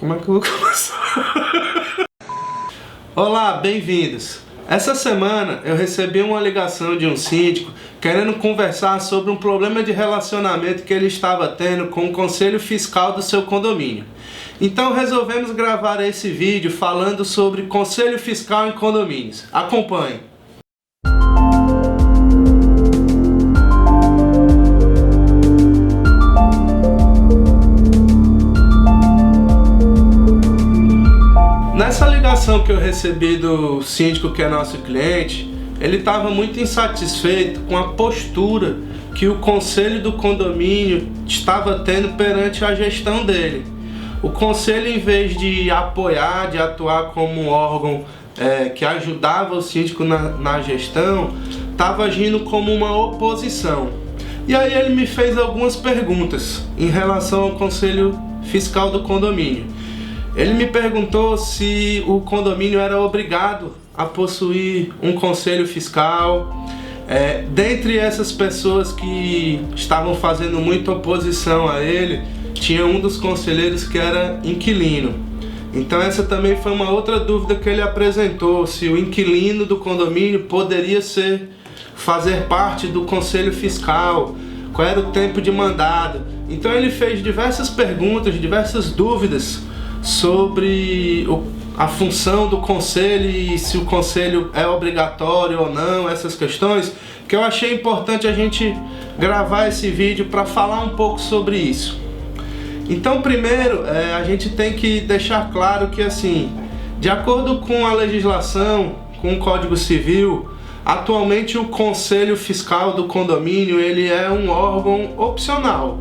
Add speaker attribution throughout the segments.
Speaker 1: Como é que eu vou começar? Olá, bem-vindos! Essa semana eu recebi uma ligação de um síndico querendo conversar sobre um problema de relacionamento que ele estava tendo com o conselho fiscal do seu condomínio. Então resolvemos gravar esse vídeo falando sobre conselho fiscal em condomínios. Acompanhe! Nessa ligação que eu recebi do síndico que é nosso cliente, ele estava muito insatisfeito com a postura que o conselho do condomínio estava tendo perante a gestão dele. O conselho, em vez de apoiar, de atuar como um órgão que ajudava o síndico na gestão, estava agindo como uma oposição. E aí ele me fez algumas perguntas em relação ao conselho fiscal do condomínio. Ele me perguntou se o condomínio era obrigado a possuir um conselho fiscal. Dentre essas pessoas que estavam fazendo muita oposição a ele, tinha um dos conselheiros que era inquilino. Então essa também foi uma outra dúvida que ele apresentou, se o inquilino do condomínio poderia fazer parte do conselho fiscal, qual era o tempo de mandado. Então ele fez diversas perguntas, diversas dúvidas sobre a função do conselho e se o conselho é obrigatório ou não, essas questões, que eu achei importante a gente gravar esse vídeo para falar um pouco sobre isso. Então, primeiro, a gente tem que deixar claro que, assim, de acordo com a legislação, com o Código Civil, atualmente o conselho fiscal do condomínio ele é um órgão opcional.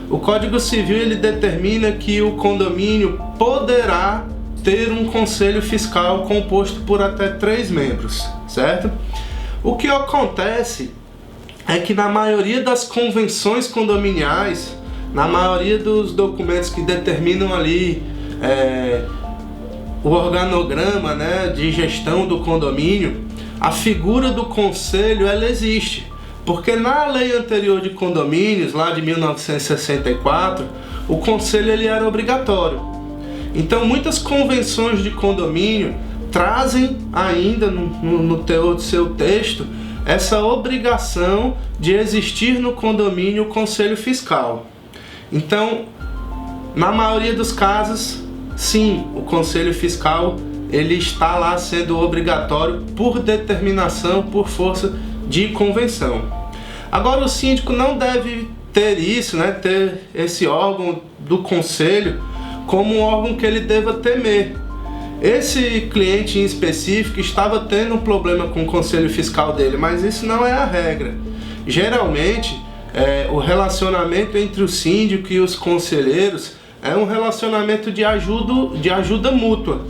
Speaker 1: O Código Civil ele determina que o condomínio poderá ter um conselho fiscal composto por até 3 membros, certo? O que acontece é que na maioria das convenções condominiais, na maioria dos documentos que determinam ali o organograma, né, de gestão do condomínio, a figura do conselho ela existe. Porque na lei anterior de condomínios, lá de 1964, o conselho ele era obrigatório. Então muitas convenções de condomínio trazem ainda no teor do seu texto essa obrigação de existir no condomínio o conselho fiscal. Então, na maioria dos casos, sim, o conselho fiscal ele está lá sendo obrigatório por determinação, por força de convenção. Agora o síndico não deve ter isso, né, ter esse órgão do conselho como um órgão que ele deva temer. Esse cliente em específico estava tendo um problema com o conselho fiscal dele, mas isso não é a regra. Geralmente, o relacionamento entre o síndico e os conselheiros é um relacionamento de ajuda mútua.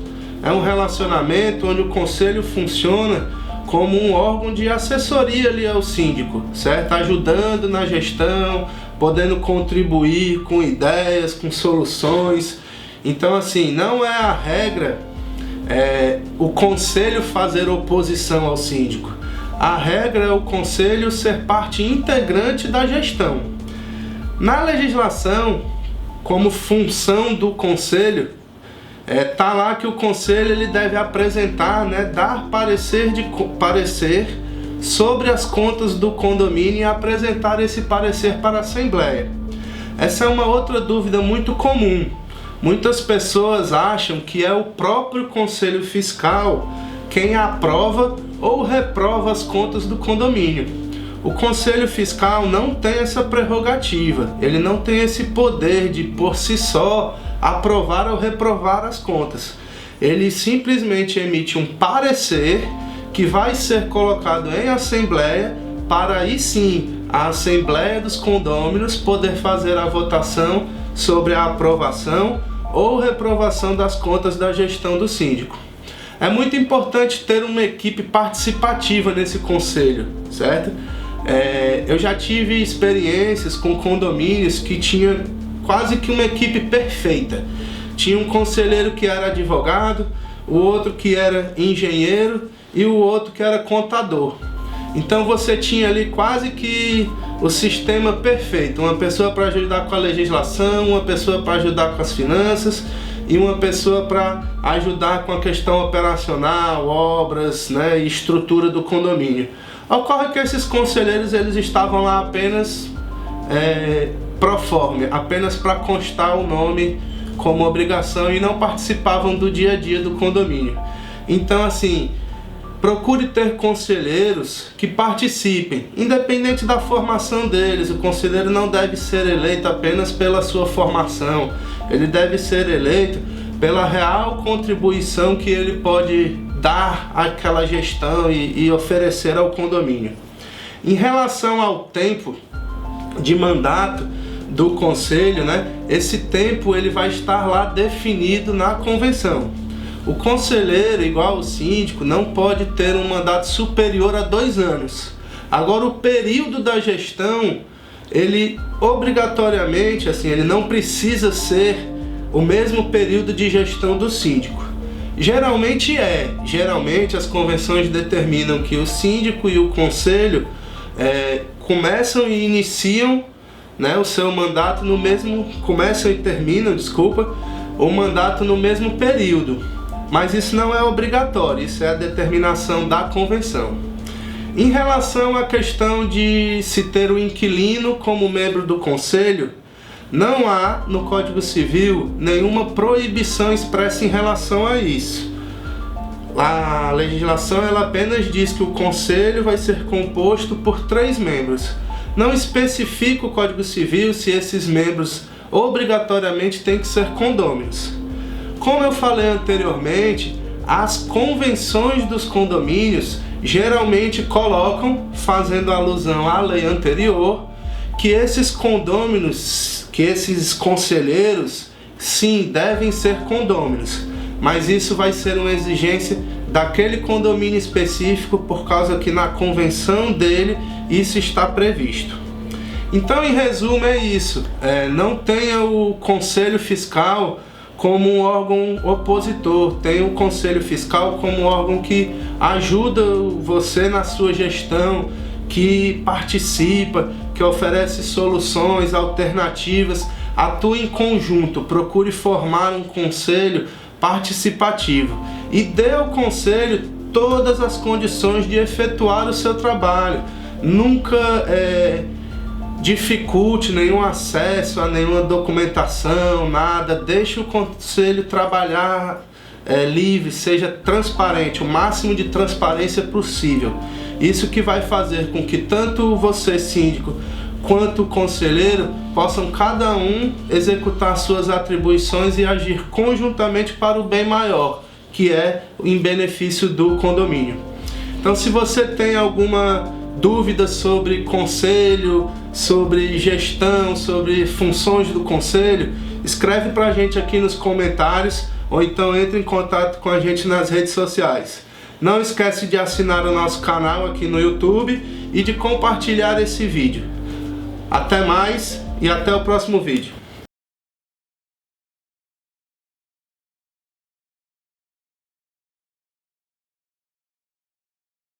Speaker 1: É um relacionamento onde o conselho funciona como um órgão de assessoria ali ao síndico, certo? Ajudando na gestão, podendo contribuir com ideias, com soluções. Então, assim, não é a regra o conselho fazer oposição ao síndico. A regra é o conselho ser parte integrante da gestão. Na legislação, como função do conselho, tá lá que o conselho ele deve apresentar, né, dar parecer sobre as contas do condomínio e apresentar esse parecer para a Assembleia. Essa é uma outra dúvida muito comum. Muitas pessoas acham que é o próprio conselho fiscal quem aprova ou reprova as contas do condomínio. O conselho fiscal não tem essa prerrogativa, ele não tem esse poder de por si só aprovar ou reprovar as contas. Ele simplesmente emite um parecer que vai ser colocado em assembleia para aí sim a Assembleia dos Condôminos poder fazer a votação sobre a aprovação ou reprovação das contas da gestão do síndico. É muito importante ter uma equipe participativa nesse conselho, certo? Eu já tive experiências com condomínios que tinha quase que uma equipe perfeita. Tinha um conselheiro que era advogado, o outro que era engenheiro e o outro que era contador. Então você tinha ali quase que o sistema perfeito, uma pessoa para ajudar com a legislação, uma pessoa para ajudar com as finanças e uma pessoa para ajudar com a questão operacional, obras, né, e estrutura do condomínio. Ocorre que esses conselheiros eles estavam lá apenas pro forma, apenas para constar o nome como obrigação e não participavam do dia a dia do condomínio. Então, assim, procure ter conselheiros que participem, independente da formação deles. O conselheiro não deve ser eleito apenas pela sua formação, ele deve ser eleito pela real contribuição que ele pode dar àquela gestão e oferecer ao condomínio. Em relação ao tempo de mandato do conselho, né, esse tempo ele vai estar lá definido na convenção. O conselheiro, igual o síndico, não pode ter um mandato superior a 2 anos. Agora, o período da gestão, ele obrigatoriamente, assim, ele não precisa ser o mesmo período de gestão do síndico. Geralmente as convenções determinam que o síndico e o conselho começam e iniciam, né, o seu mandato no mesmo, começam e terminam, o mandato no mesmo período. Mas isso não é obrigatório, isso é a determinação da convenção. Em relação à questão de se ter o inquilino como membro do conselho, não há no Código Civil nenhuma proibição expressa em relação a isso. A legislação ela apenas diz que o conselho vai ser composto por 3 membros. Não especifica o Código Civil se esses membros obrigatoriamente têm que ser condôminos. Como eu falei anteriormente, as convenções dos condomínios geralmente colocam, fazendo alusão à lei anterior, que esses condôminos, que esses conselheiros, sim, devem ser condôminos, mas isso vai ser uma exigência daquele condomínio específico, por causa que na convenção dele isso está previsto. Então, em resumo, é isso. Não tenha o Conselho Fiscal como um órgão opositor, tenha o Conselho Fiscal como um órgão que ajuda você na sua gestão, que participa, que oferece soluções, alternativas, atue em conjunto, procure formar um conselho participativo e dê ao conselho todas as condições de efetuar o seu trabalho. Nunca dificulte nenhum acesso a nenhuma documentação, nada. Deixe o conselho trabalhar livre, seja transparente, o máximo de transparência possível. Isso que vai fazer com que tanto você, síndico, quanto o conselheiro possam cada um executar suas atribuições e agir conjuntamente para o bem maior, que é em benefício do condomínio. Então, se você tem alguma dúvida sobre conselho, sobre gestão, sobre funções do conselho, escreve pra gente aqui nos comentários ou então entre em contato com a gente nas redes sociais. Não esquece de assinar o nosso canal aqui no YouTube e de compartilhar esse vídeo. Até mais e até o próximo vídeo.